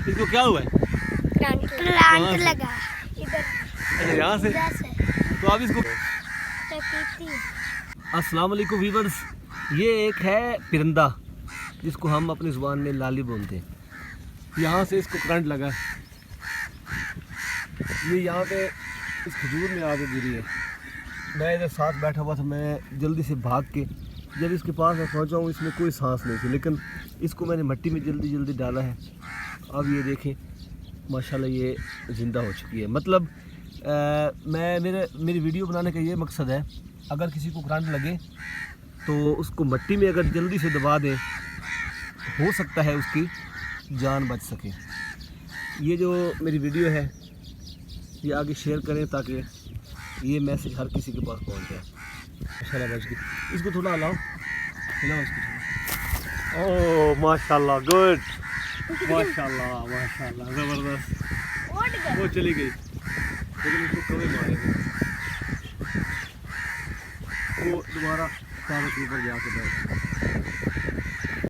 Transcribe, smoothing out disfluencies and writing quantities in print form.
इसको क्या हुआ है? प्लांट लगा इधर। अच्छा यहाँ से तो आप इसको। अस्सलाम वालेकुम वीवर्स, ये एक है परिंदा जिसको हम अपनी ज़ुबान में लाली बोलते हैं। यहाँ से इसको करंट लगा, ये यहाँ पे इस खजूर में आके गिरी है। मैं इधर साथ बैठा हुआ था, मैं जल्दी से भाग के जब इसके पास मैं पहुँचा हूँ, इसमें कोई सांस नहीं थी, लेकिन इसको मैंने मिट्टी में जल्दी जल्दी डाला है। अब ये देखें माशाल्लाह ये ज़िंदा हो चुकी है। मतलब मेरी वीडियो बनाने का ये मकसद है, अगर किसी को करंट लगे तो उसको मिट्टी में अगर जल्दी से दबा दें, हो सकता है उसकी जान बच सके। ये जो मेरी वीडियो है ये आगे शेयर करें ताकि ये मैसेज हर किसी के पास पहुंच जाए। माशाल्लाह बच गई। इसको थोड़ा हिलाओ, हिलाओ इसको थोड़ा। ओह माशाल्लाह, गुड, माशाल्लाह माशाल्लाह, ज़बरदस्त। वो चली गई, लेकिन उसको कभी मारेंगे, वो दोबारा तारों के ऊपर जाके बैठ।